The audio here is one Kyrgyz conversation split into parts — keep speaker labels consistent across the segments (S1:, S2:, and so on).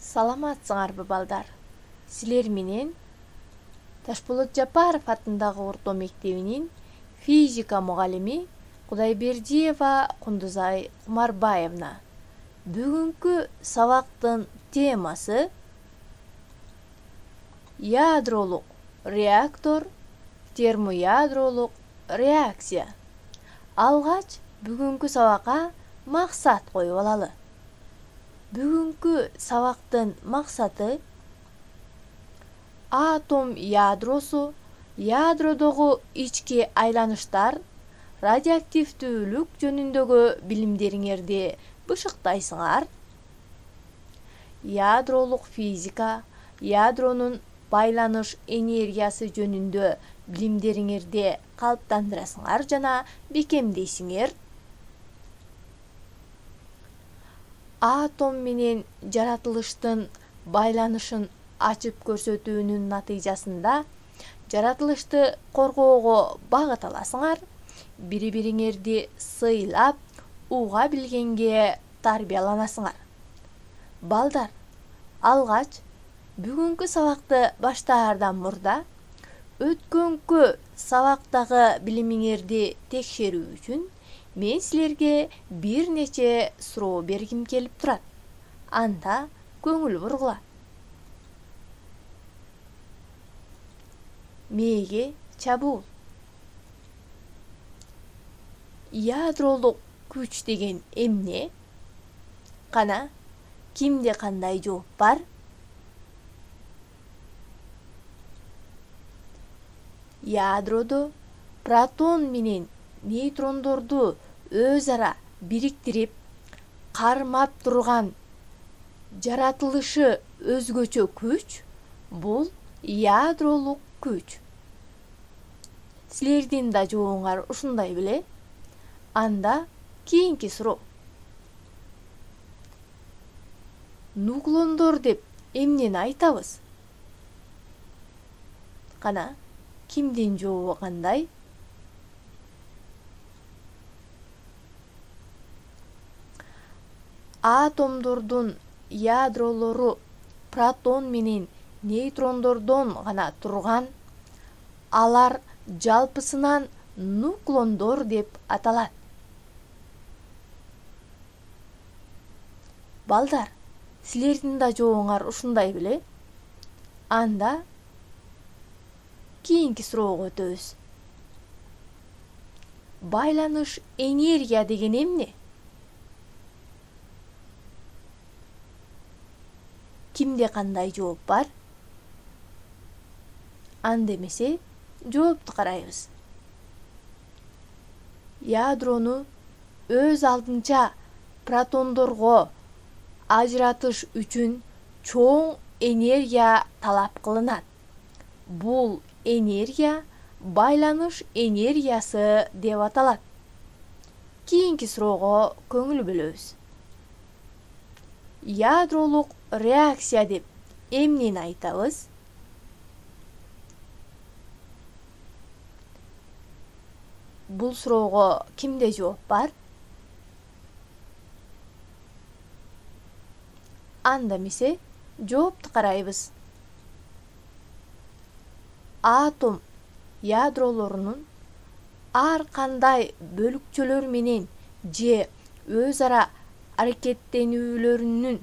S1: Саламатсыңарбы балдар? Силер менен Ташполот Жапаров атындагы орто мектебинин физика мугалими Кудайбердиева Кундузай Кумарбаевна. Бүгүнкү сабактын темасы ядролук реактор, термоядролук реакция. Алгач бүгүнкү сабакка максат коюп алалы. Бүгүнкү сабактын максаты атом ядросу, ядродогу ички айланыштар, радиоактивдүүлүк жөнүндөгү билимдериңерди бышыктайсыңар. Ядролук физика, ядронун байланыш энергиясы жөнүндө билимдериңерди калыптандырасыңар жана бекемдейсиңер. Атом менен жаратылыштын байланышын ачып көрсөтүүнүн натыйжасында жаратылышты коргоого багыт аласыңар, бири-бириңерди сыйлап, уга билгенге тарбияланасыңар. Балдар, алгач бүгүнкү сабакты баштаардан мурда өткөнкү сабактагы билимиңерди текшерүү үчүн мен силерге бир нече суроо бергим келип турат. Анда көңүл бургула. Мээге чабуул. Ядролук күч деген эмне? Кана, кимде кандай жооп бар? Ядродо протон менен нейтрондорду өз ара бириктирип, кармап турган жаратылышы өзгөчө күч бул ядролук күч. Силердин да жообуңар ушундай беле? Анда кийинки суроо. Нуклондор деп эмнени айтабыз? Кана, кимдин жообу кандай? Атомдордун ядролору протон менен нейтрондордон гана турган, алар жалпысынан нуклондор деп аталат. Балдар, силердин да жообуңар ушундай беле? Анда кийинки суроого өтөбүз. Байланыш энергия деген эмне? Кимде кандай жооп бар? Анда эмесе жоопту карайбыз. Ядрону өз алдынча протондорго ажыратыш үчүн чоң энергия талап кылынат. Бул энергия байланыш энергиясы деп аталат. Кийинки суроого көңүл бөлөбүз. Ядролук реакция деп эмнени айтабыз? Бул суроого кимде жооп бар? Анда эмесе жоопту карайбыз. Атом ядролорунун ар кандай бөлүкчөлөр менен же өз ара аракеттенүүлөрүнүн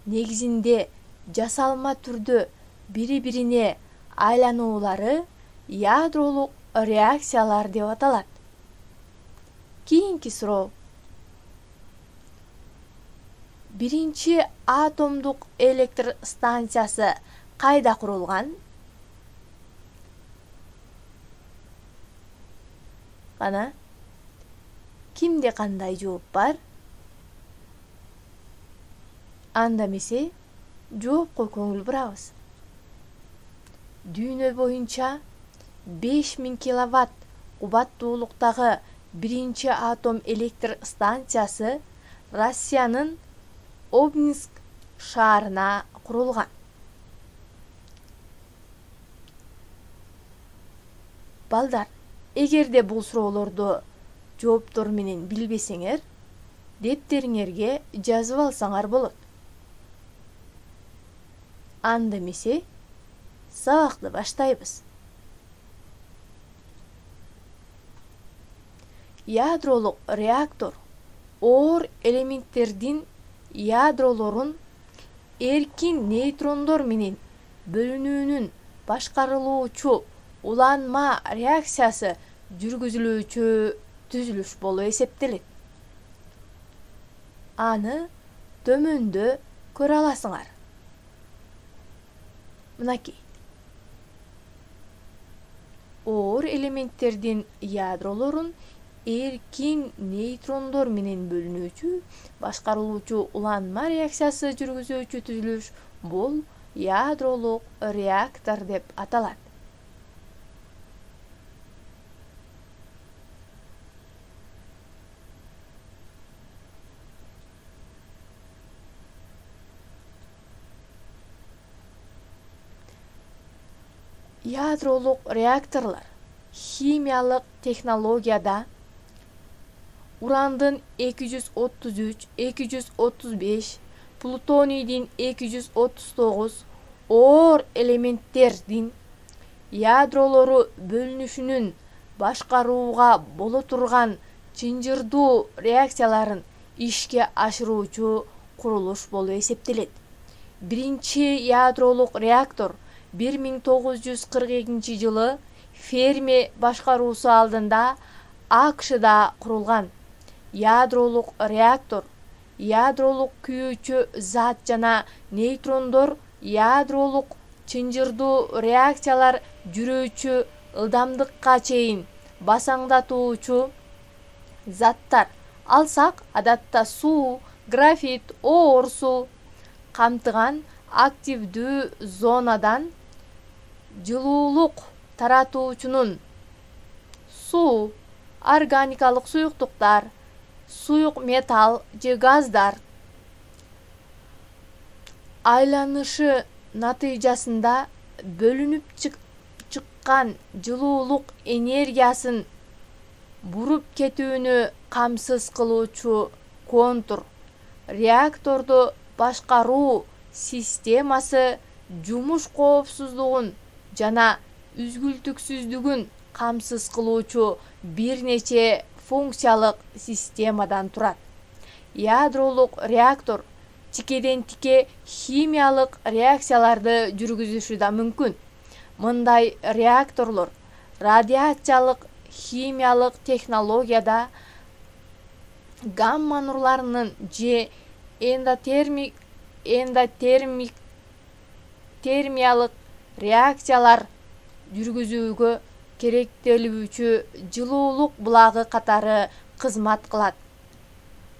S1: негизинде жасалма түрдө бири-бирине айлануулары ядролук реакциялар деп аталат. Кийинки суроо. Биринчи атомдук электр станциясы кайда курулган? Кана, кимде кандай жооп бар? Анда эмесе жоопко көңүл бурабыз. Дүйнө боюнча 5000 киловатт кубаттуулуктагы биринчи атом электр станциясы Россиянын Обнинск шаарына курулган. Балдар, эгерде бул суроолорду жооптор менен билбесеңер, дептериңерге жазып алсаңар болот. Анда эмесе сабакты баштайбыз. Ядролук реактор оор элементтердин ядролорун эркин нейтрондор менен бөлүнүүнүн башкарылуучу уланма реакциясы жүргүзүлүүчү түзүлүш болуп эсептелет. Аны төмөндө көрө аласыңар. Мынакей. Оор элементтердин ядролорун эркин нейтрондор менен бөлүнүүчү башкарылуучу уланма реакциясы жүргүзүүчү түзүлүш бул ядролук реактор деп аталат. Ядролук реакторлор химиялык технологияда урандын 233, 235, плутонийдин 239 оор элементтердин ядролору бөлүнүшүнүн башкарууга боло турган чынжырдуу реакцияларын ишке ашыруучу курулуш болуп эсептелет. Биринчи ядролук реактор 1942-жылы Ферми башкаруусу алдында АКШда курулган. Ядролук реактор ядролук күйүүчү зат жана нейтрондор ядролук чынжырдуу реакциялар жүрүүчү ылдамдыкка чейин басаңдатуучу заттар. Алсак адатта суу, графит, оор суу камтыган активдүү зонадан жылуулук таратуучунун суу, органикалык суюктуктар, суюк металл же газдар айланышы натыйжасында бөлүнүп чыккан жылуулук энергиясын буруп кетүүнү камсыз кылуучу контур реакторду башкаруу системасы жумуш коопсуздугун жана үзгүлтүксүздүгүн камсыз кылуучу бир нече функциялык системадан турат. Ядролук реактор тикеден-тике химиялык реакцияларды жүргүзүшү да мүмкүн. Мындай реакторлор радиациялык химиялык технологияда гамма нурларынын же термиялык реакциялар жүргүзүүгө керектелүүчү жылуулук булагы катары кызмат кылат.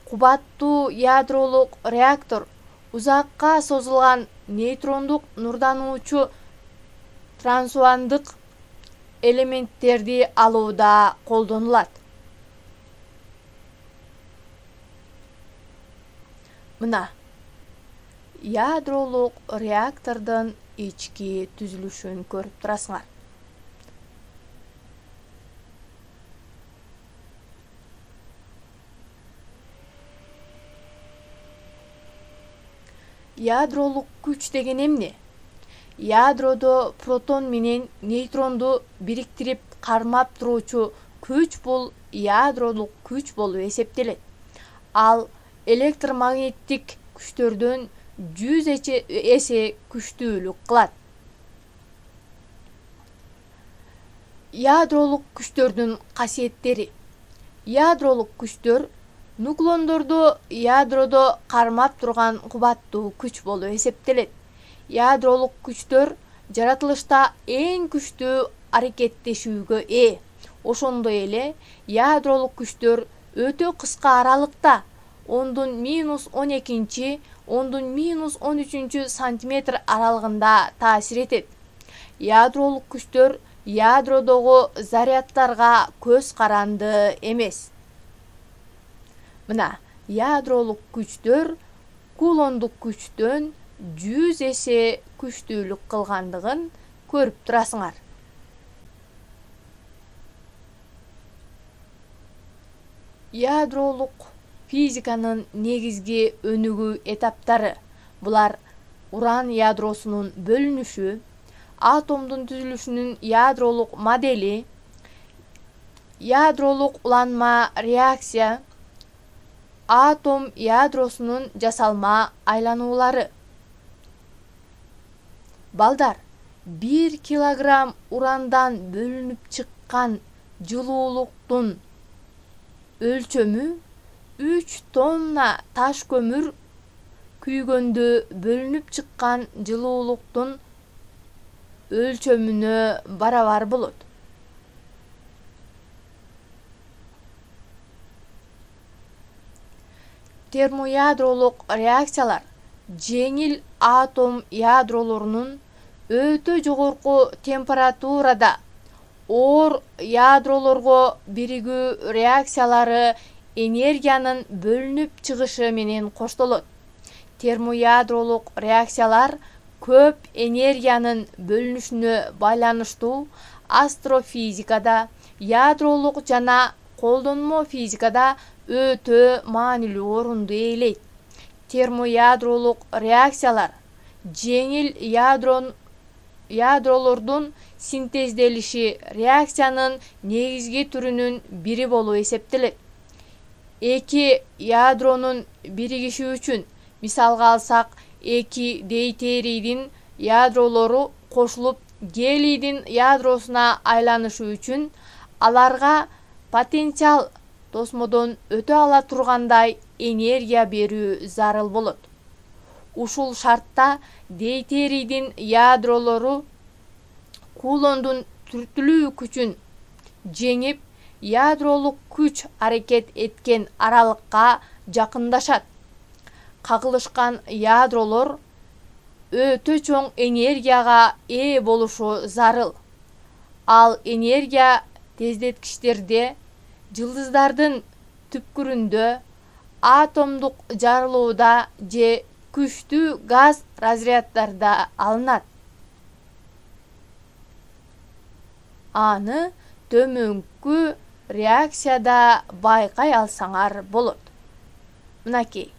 S1: Кубаттуу ядролук реактор узакка созулган нейтрондук нурдануучу трансуандык элементтерди алууда колдонулат. Мына ядролук реактордун ички түзүлүшүн көрүп турасыңар. Ядролук күч деген эмне? Ядродо протон менен нейтронду бириктирип кармап туруучу күч бул ядролук күч болуп эсептелет. Ал электромагниттик күчтөрдөн 100 эсе күчтүүлүк кылат. Ядролук күчтөрдүн касиеттери. Ядролук күчтөр нуклондорду ядродо кармап турган кубаттуу күч болуп эсептелет. Ядролук күчтөр жаратылышта эң күчтүү аракеттешүүгө ээ. Ошондой эле ядролук күчтөр өтө кыска аралыкта 10-12, 10-13 сантиметр аралыгында таасир этет. Ядролук күчтөр ядродогу зарядтарга көз каранды эмес. Мына, ядролук күчтөр кулондук күчтөн 100 эсе күчтүүлүк кылгандыгын көрүп турасыңар. Ядролук физиканын негизги өнүгүү этаптары. Булар уран ядросунун бөлүнүшү, атомдун түзүлүшүнүн ядролук модели, ядролук уланма реакция, атом ядросунун жасалма айлануулары. Балдар, 1 килограмм урандан бөлүнүп чыккан жылуулуктун өлчөмү 3 тонна таш көмүр күйгөндө бөлүнүп чыккан жылуулуктун өлчөмүнө барабар болот. Термоядролук реакциялар жеңил атом ядролорунун өтө жогорку температурада оор ядролорго биригүү реакциялары энергиянын бөлүнүп чыгышы менен коштолот. Термоядролук реакциялар көп энергиянын бөлүнүшүнө байланыштуу астрофизикада, ядролук жана колдонмо физикада өтө маанилүү орунду ээлейт. Термоядролук реакциялар жеңил ядролордун синтезделиши реакциянын негизги түрүнүн бири болуп эсептелет. Эки ядронун биригиши үчүн, мисалга алсак, эки дейтерийдин ядролору кошулуп гелийдин ядросуна айланышы үчүн аларга потенциал тосмодон өтө ала тургандай энергия берүү зарыл болот. Ушул шартта дейтерийдин ядролору кулондун түртүлүү күчүн жеңип, ядролук күч аракет эткен аралыкка жакындашат. Кагылышкан ядролор өтө чоң энергияга ээ болушу зарыл. Ал энергия тездеткичтерде, жылдыздардын түпкүрүндө, атомдук жарылууда же күчтүү газ разряддарда алынат. Аны төмөнкү реакцияда байкай алсаңар болот. Мынакей.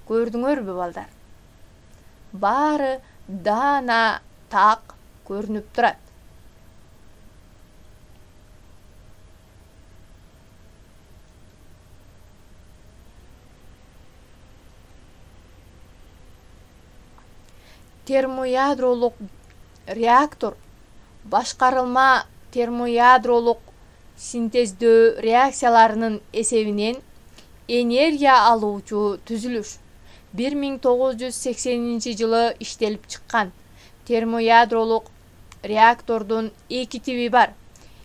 S1: Көрдүңөрбү балдар? Баары даана так көрүнүп турат. Термоядролук реактор башкарылма термоядролук синтездөө реакцияларынын эсебинен энергия алуучу түзүлүш. 1980-жылы иштелип чыккан. Термоядролук реактордун эки тиби бар.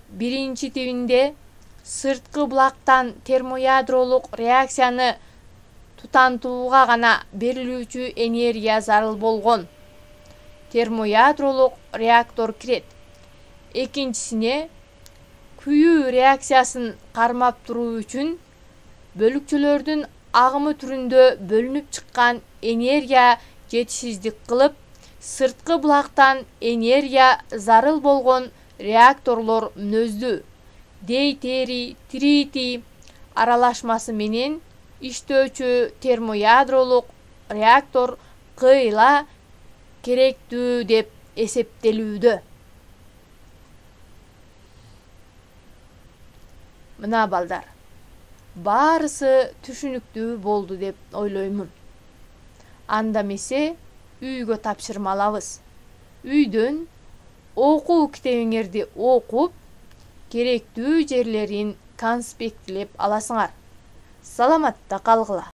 S1: Биринчи тибинде сырткы булактан термоядролук реакцияны тутантууга гана берилүүчү энергия зарыл болгон термоядролук реактор кирет. Экинчисине күйүү реакциясын кармап туруу үчүн бөлүкчөлөрдүн агымы түрүндө бөлүнүп чыккан энергия жетишсиздик кылып, сырткы булактан энергия зарыл болгон реакторлор мүнөздүү. Дейтерий, тритий аралашмасы менен иштөөчү термоядролук реактор кыйла керектүү деп эсептелүүдө. Мына балдар, баарысы түшүнүктүү болду деп ойлоймун. Анда эмесе үйгө тапшырма алабыз. Үйдөн окуу китебиңерди окуп, керектүү жерлерин конспектилеп аласыңар. Саламатта калгыла.